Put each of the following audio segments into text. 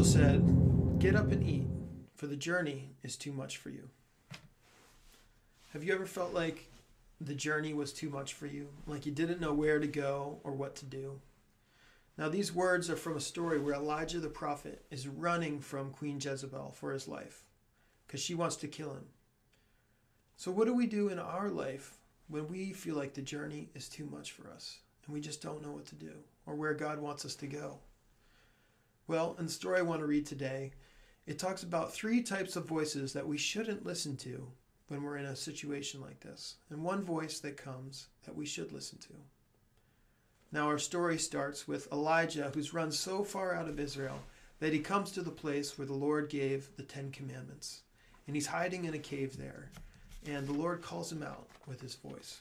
angel said, "Get up and eat, for the journey is too much for you." Have you ever felt like the journey was too much for you? Like you didn't know where to go or what to do? Now, these words are from a story where Elijah the prophet is running from Queen Jezebel for his life because she wants to kill him. So what do we do in our life when we feel like the journey is too much for us and we just don't know what to do or where God wants us to go? Well, in the story I want to read today, it talks about 3 types of voices that we shouldn't listen to when we're in a situation like this, and one voice that comes that we should listen to. Now our story starts with Elijah, who's run so far out of Israel that he comes to the place where the Lord gave the 10 Commandments. And he's hiding in a cave there. And the Lord calls him out with his voice.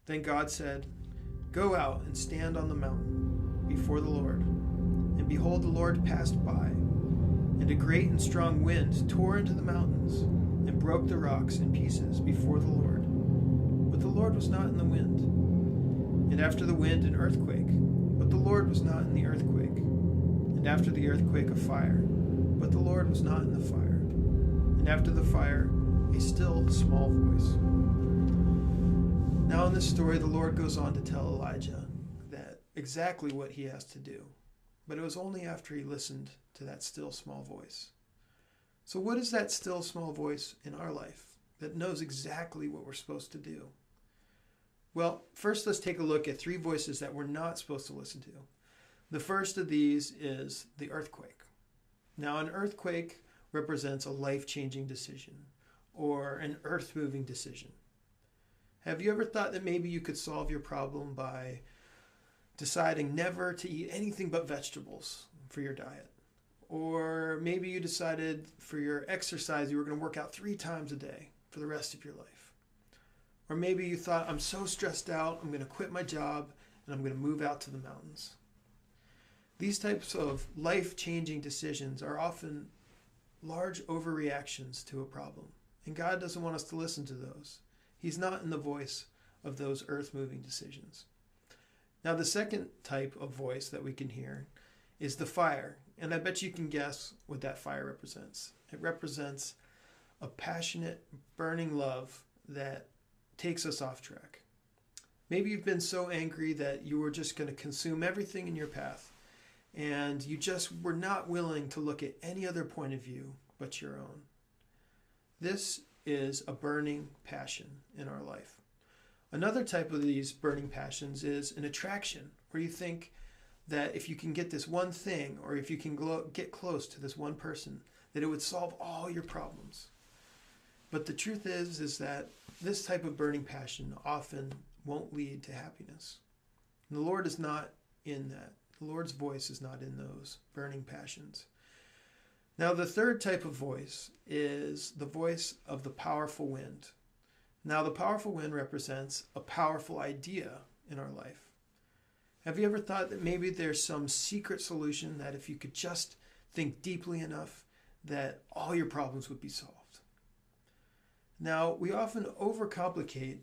Then God said, "Go out and stand on the mountain before the Lord." And behold, the Lord passed by, and a great and strong wind tore into the mountains and broke the rocks in pieces before the Lord. But the Lord was not in the wind. And after the wind, an earthquake. But the Lord was not in the earthquake. And after the earthquake, a fire. But the Lord was not in the fire. And after the fire, a still small voice. Now in this story, the Lord goes on to tell Elijah that exactly what he has to do. But it was only after he listened to that still small voice. So what is that still small voice in our life that knows exactly what we're supposed to do? Well, first let's take a look at 3 voices that we're not supposed to listen to. The first of these is the earthquake. Now, an earthquake represents a life-changing decision or an earth-moving decision. Have you ever thought that maybe you could solve your problem by deciding never to eat anything but vegetables for your diet? Or maybe you decided for your exercise you were going to work out 3 times a day for the rest of your life. Or maybe you thought, I'm so stressed out, I'm going to quit my job and I'm going to move out to the mountains. These types of life-changing decisions are often large overreactions to a problem. And God doesn't want us to listen to those. He's not in the voice of those earth-moving decisions. Now, the second type of voice that we can hear is the fire. And I bet you can guess what that fire represents. It represents a passionate, burning love that takes us off track. Maybe you've been so angry that you were just going to consume everything in your path, and you just were not willing to look at any other point of view but your own. This is a burning passion in our life. Another type of these burning passions is an attraction, where you think that if you can get this one thing, or if you can get close to this one person, that it would solve all your problems. But the truth is that this type of burning passion often won't lead to happiness. And the Lord is not in that. The Lord's voice is not in those burning passions. Now, the third type of voice is the voice of the powerful wind. Now, the powerful wind represents a powerful idea in our life. Have you ever thought that maybe there's some secret solution that if you could just think deeply enough, that all your problems would be solved? Now, we often overcomplicate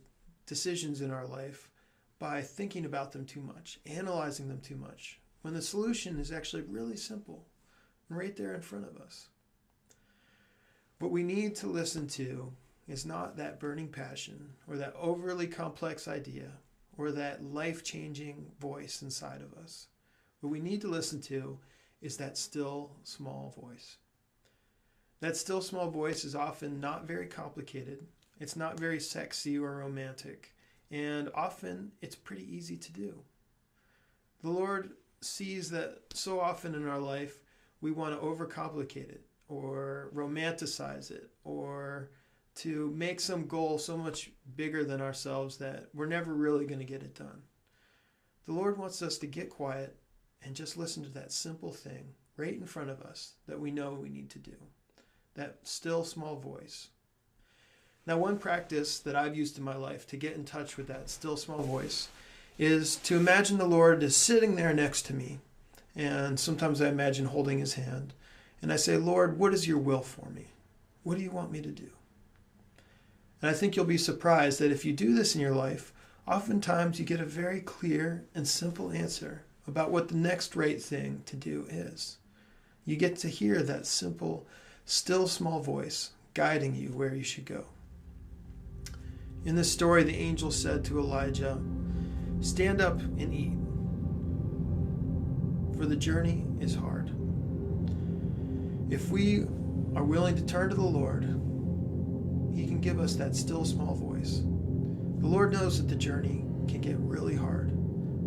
decisions in our life by thinking about them too much, analyzing them too much, when the solution is actually really simple and right there in front of us. What we need to listen to is not that burning passion or that overly complex idea or that life-changing voice inside of us. What we need to listen to is that still small voice. That still small voice is often not very complicated. It's not very sexy or romantic. And often it's pretty easy to do. The Lord sees that so often in our life we want to overcomplicate it or romanticize it or to make some goal so much bigger than ourselves that we're never really going to get it done. The Lord wants us to get quiet and just listen to that simple thing right in front of us that we know we need to do. That still small voice. Now, one practice that I've used in my life to get in touch with that still small voice is to imagine the Lord is sitting there next to me. And sometimes I imagine holding his hand. And I say, Lord, what is your will for me? What do you want me to do? And I think you'll be surprised that if you do this in your life, oftentimes you get a very clear and simple answer about what the next right thing to do is. You get to hear that simple, still small voice guiding you where you should go. In this story, the angel said to Elijah, "Stand up and eat, for the journey is hard." If we are willing to turn to the Lord, He can give us that still small voice. The Lord knows that the journey can get really hard,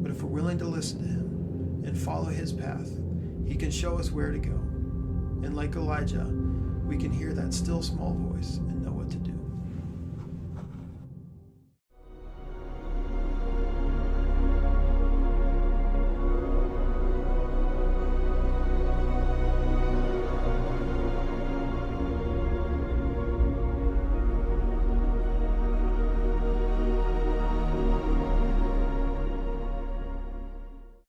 but if we're willing to listen to Him and follow His path, He can show us where to go. And like Elijah, we can hear that still small voice and